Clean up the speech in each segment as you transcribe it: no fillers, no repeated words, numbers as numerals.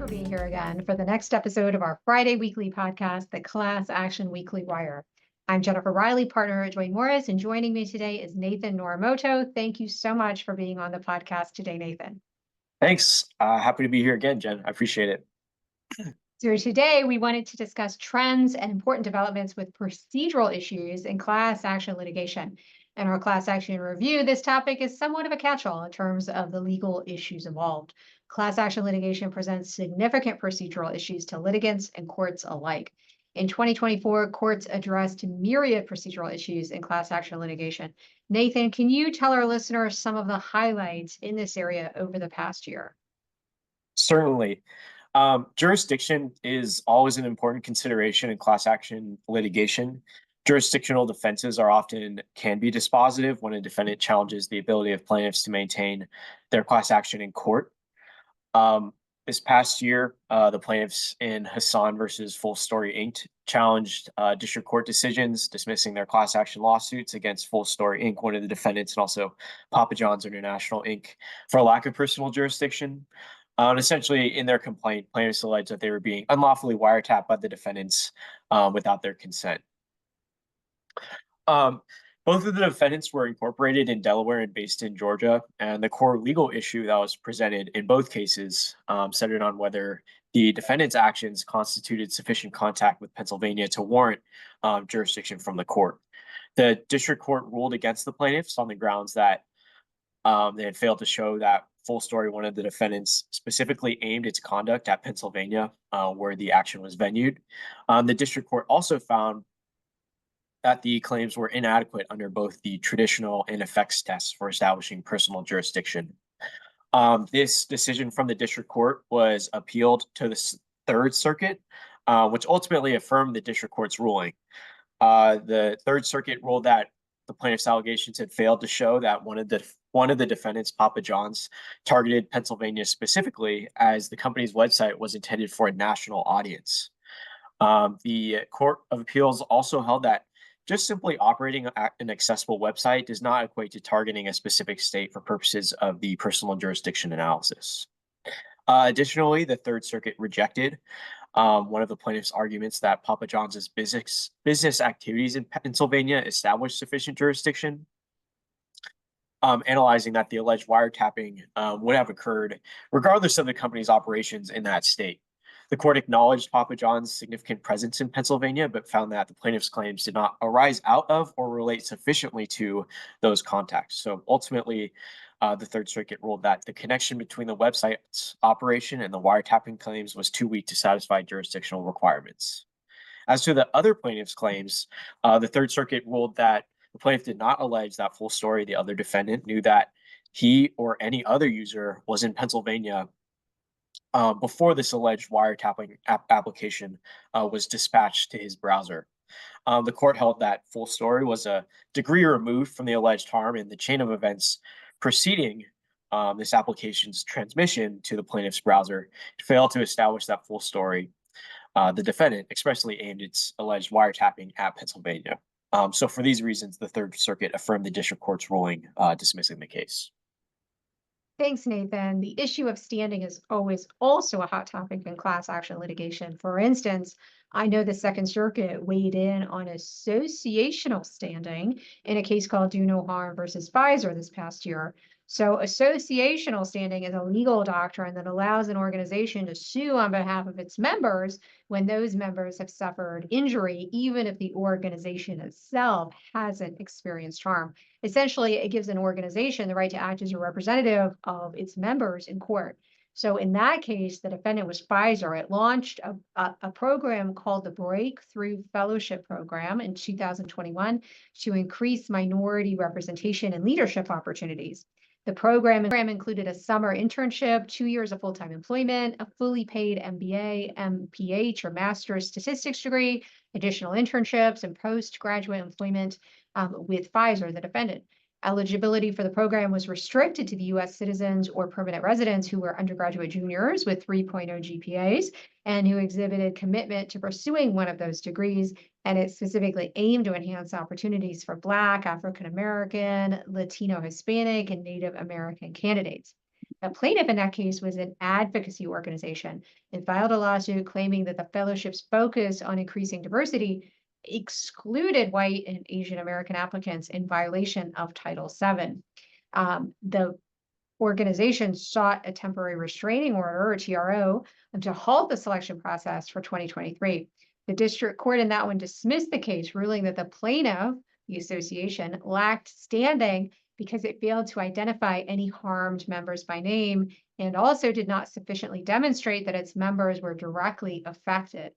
for being here again for the next episode of our Friday weekly podcast, the Class Action Weekly Wire. I'm Jennifer Riley, partner at Duane Morris, and joining me today is Nathan Norimoto. Thank you so much for being on the podcast today, Nathan. Thanks. Happy to be here again, Jen. I appreciate it. So today we wanted to discuss trends and important developments with procedural issues in class action litigation. In our class action review, this topic is somewhat of a catch-all in terms of the legal issues involved. Class action litigation presents significant procedural issues to litigants and courts alike. In 2024, courts addressed myriad procedural issues in class action litigation. Nathan, can you tell our listeners some of the highlights in this area over the past year? Certainly. Jurisdiction is always an important consideration in class action litigation. Jurisdictional defenses can be dispositive when a defendant challenges the ability of plaintiffs to maintain their class action in court. This past year, the plaintiffs in Hassan versus Full Story Inc. challenged district court decisions dismissing their class action lawsuits against Full Story Inc., one of the defendants, and also Papa John's International Inc. for lack of personal jurisdiction. And essentially, in their complaint, plaintiffs alleged that they were being unlawfully wiretapped by the defendants without their consent. Both of the defendants were incorporated in Delaware and based in Georgia, and the core legal issue that was presented in both cases centered on whether the defendants' actions constituted sufficient contact with Pennsylvania to warrant jurisdiction from the court. The district court ruled against the plaintiffs on the grounds that they had failed to show that Full Story, one of the defendants, specifically aimed its conduct at Pennsylvania, where the action was venued. The district court also found that the claims were inadequate under both the traditional and effects tests for establishing personal jurisdiction. This decision from the district court was appealed to the Third Circuit, which ultimately affirmed the district court's ruling. The Third Circuit ruled that the plaintiff's allegations had failed to show that one of the defendants, Papa John's, targeted Pennsylvania specifically, as the company's website was intended for a national audience. The Court of Appeals also held that just simply operating an accessible website does not equate to targeting a specific state for purposes of the personal jurisdiction analysis. Additionally, the Third Circuit rejected one of the plaintiff's arguments that Papa John's business activities in Pennsylvania established sufficient jurisdiction, analyzing that the alleged wiretapping would have occurred regardless of the company's operations in that state. The court acknowledged Papa John's significant presence in Pennsylvania, but found that the plaintiff's claims did not arise out of or relate sufficiently to those contacts. So ultimately, the Third Circuit ruled that the connection between the website's operation and the wiretapping claims was too weak to satisfy jurisdictional requirements. As to the other plaintiff's claims, the Third Circuit ruled that the plaintiff did not allege that Full Story, the other defendant, knew that he or any other user was in Pennsylvania before this alleged wiretapping application was dispatched to his browser. The court held that Full Story was a degree removed from the alleged harm in the chain of events preceding this application's transmission to the plaintiff's browser. It failed to establish that Full Story, the defendant, expressly aimed its alleged wiretapping at Pennsylvania. So for these reasons, the Third Circuit affirmed the district court's ruling dismissing the case. Thanks, Nathan. The issue of standing is always also a hot topic in class action litigation. For instance, I know the Second Circuit weighed in on associational standing in a case called Do No Harm versus Pfizer this past year. So associational standing is a legal doctrine that allows an organization to sue on behalf of its members when those members have suffered injury, even if the organization itself hasn't experienced harm. Essentially, it gives an organization the right to act as a representative of its members in court. So in that case, the defendant was Pfizer. It launched a program called the Breakthrough Fellowship Program in 2021 to increase minority representation and leadership opportunities. The program included a summer internship, 2 years of full-time employment, a fully paid MBA, MPH, or master's statistics degree, additional internships, and postgraduate employment with Pfizer, the defendant. Eligibility for the program was restricted to the U.S. citizens or permanent residents who were undergraduate juniors with 3.0 GPAs and who exhibited commitment to pursuing one of those degrees. And it specifically aimed to enhance opportunities for Black, African American, Latino, Hispanic, and Native American candidates. The plaintiff in that case was an advocacy organization and filed a lawsuit claiming that the fellowship's focus on increasing diversity excluded white and Asian American applicants in violation of Title VII. The organization sought a temporary restraining order, or TRO, to halt the selection process for 2023. The district court in that one dismissed the case, ruling that the plaintiff, the association, lacked standing because it failed to identify any harmed members by name and also did not sufficiently demonstrate that its members were directly affected.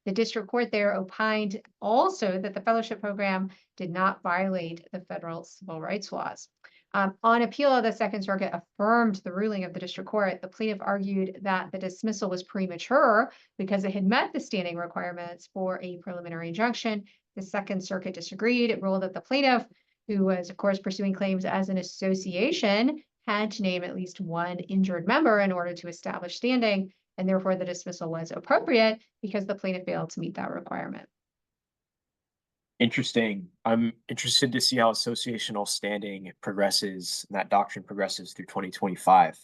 The district court there opined also that the fellowship program did not violate the federal civil rights laws. On appeal, the Second Circuit affirmed the ruling of the district court. The plaintiff argued that the dismissal was premature because it had met the standing requirements for a preliminary injunction. The Second Circuit disagreed. It ruled that the plaintiff, who was, of course, pursuing claims as an association, had to name at least one injured member in order to establish standing, and therefore the dismissal was appropriate because the plaintiff failed to meet that requirement. Interesting. I'm interested to see how associational standing progresses and that doctrine progresses through 2025.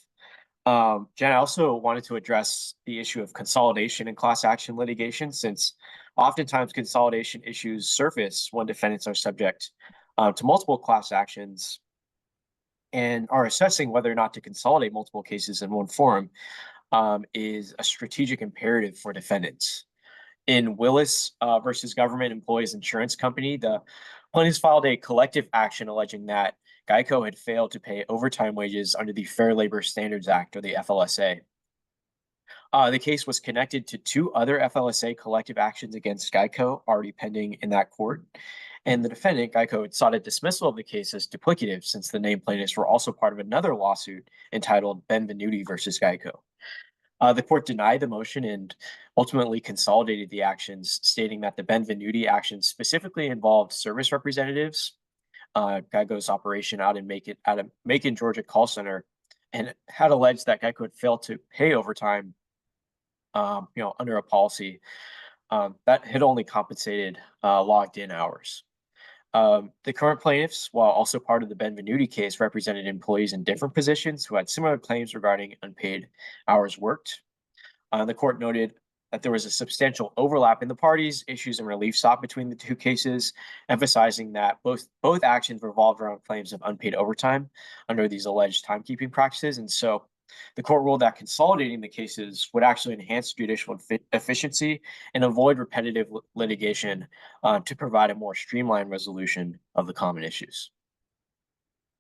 Jen, I also wanted to address the issue of consolidation in class action litigation, since oftentimes consolidation issues surface when defendants are subject to multiple class actions and are assessing whether or not to consolidate multiple cases in one forum is a strategic imperative for defendants. In Willis versus Government Employees Insurance Company, the plaintiffs filed a collective action alleging that Geico had failed to pay overtime wages under the Fair Labor Standards Act, or the FLSA. The case was connected to two other FLSA collective actions against Geico already pending in that court. And the defendant, Geico, had sought a dismissal of the case as duplicative, since the named plaintiffs were also part of another lawsuit entitled Benvenuti versus Geico. The court denied the motion and ultimately consolidated the actions, stating that the Benvenuti action specifically involved service representatives, Geico's operation out in Macon, Georgia call center, and had alleged that Geico had failed to pay overtime, under a policy that had only compensated logged in hours. The current plaintiffs, while also part of the Benvenuti case, represented employees in different positions who had similar claims regarding unpaid hours worked. The court noted that there was a substantial overlap in the parties, issues, and relief sought between the two cases, emphasizing that both actions revolved around claims of unpaid overtime under these alleged timekeeping practices. And so the court ruled that consolidating the cases would actually enhance judicial efficiency and avoid repetitive litigation to provide a more streamlined resolution of the common issues.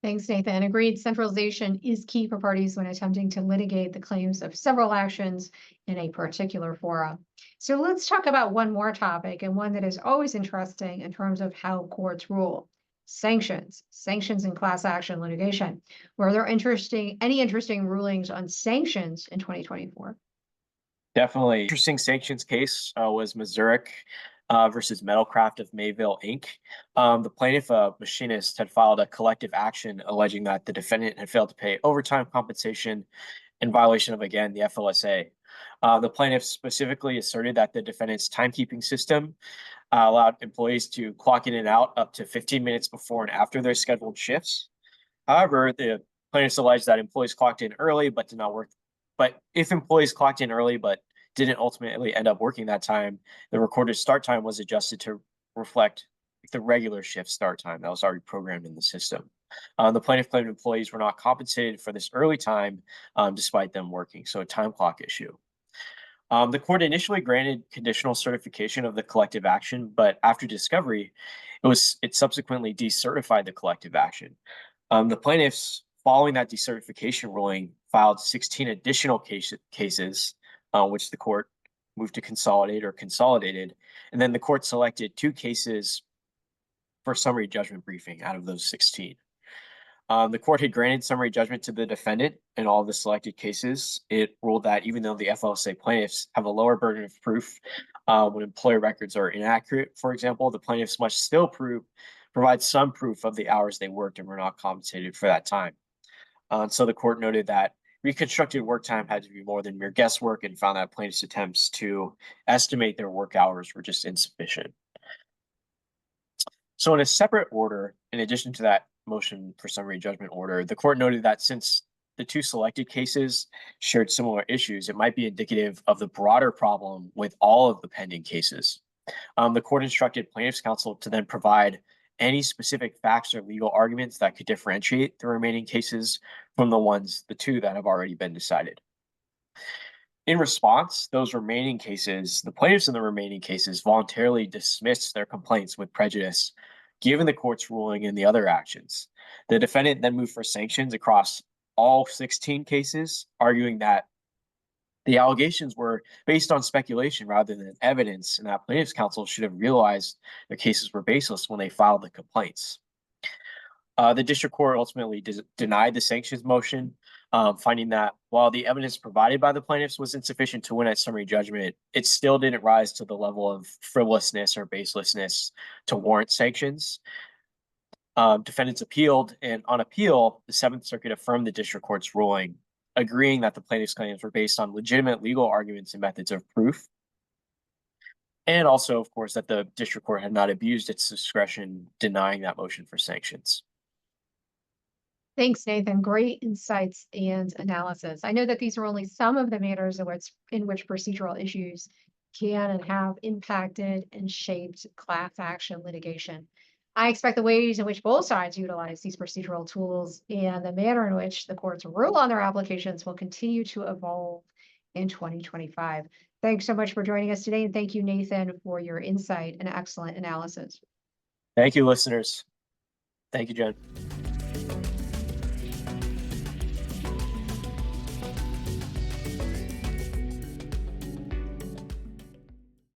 Thanks, Nathan. Agreed. Centralization is key for parties when attempting to litigate the claims of several actions in a particular forum. So let's talk about one more topic, and one that is always interesting in terms of how courts rule. Sanctions in class action litigation. Were there any interesting rulings on sanctions in 2024? Definitely. Interesting sanctions case was Missouri versus Metalcraft of Mayville, Inc. The plaintiff, a machinist, had filed a collective action alleging that the defendant had failed to pay overtime compensation in violation of, again, the FLSA. The plaintiff specifically asserted that the defendant's timekeeping system allowed employees to clock in and out up to 15 minutes before and after their scheduled shifts. However, the plaintiffs alleged that employees clocked in early but did not work. But if employees clocked in early but didn't ultimately end up working that time, the recorded start time was adjusted to reflect the regular shift start time that was already programmed in the system. The plaintiff claimed employees were not compensated for this early time despite them working, so a time clock issue. The court initially granted conditional certification of the collective action, but after discovery, it subsequently decertified the collective action. The plaintiffs, following that decertification ruling, filed 16 additional cases, which the court moved to consolidate or consolidated. And then the court selected 2 cases for summary judgment briefing out of those 16. The court had granted summary judgment to the defendant in all of the selected cases. It ruled that even though the FLSA plaintiffs have a lower burden of proof when employer records are inaccurate, for example, the plaintiffs must still provide some proof of the hours they worked and were not compensated for that time. So the court noted that reconstructed work time had to be more than mere guesswork, and found that plaintiffs' attempts to estimate their work hours were just insufficient. So in a separate order, in addition to that motion for summary judgment order, the court noted that since the two selected cases shared similar issues, it might be indicative of the broader problem with all of the pending cases. The court instructed plaintiff's counsel to then provide any specific facts or legal arguments that could differentiate the remaining cases from the two that have already been decided. In response, the plaintiffs in the remaining cases voluntarily dismissed their complaints with prejudice, given the court's ruling in the other actions. The defendant then moved for sanctions across all 16 cases, arguing that the allegations were based on speculation rather than evidence, and that plaintiffs' counsel should have realized their cases were baseless when they filed the complaints. The district court ultimately denied the sanctions motion, finding that while the evidence provided by the plaintiffs was insufficient to win at summary judgment, it still didn't rise to the level of frivolousness or baselessness to warrant sanctions. Defendants appealed, and on appeal, the Seventh Circuit affirmed the district court's ruling, agreeing that the plaintiffs' claims were based on legitimate legal arguments and methods of proof. And also, of course, that the district court had not abused its discretion denying that motion for sanctions. Thanks, Nathan. Great insights and analysis. I know that these are only some of the manners in which procedural issues can and have impacted and shaped class action litigation. I expect the ways in which both sides utilize these procedural tools and the manner in which the courts rule on their applications will continue to evolve in 2025. Thanks so much for joining us today, and thank you, Nathan, for your insight and excellent analysis. Thank you, listeners. Thank you, Jen.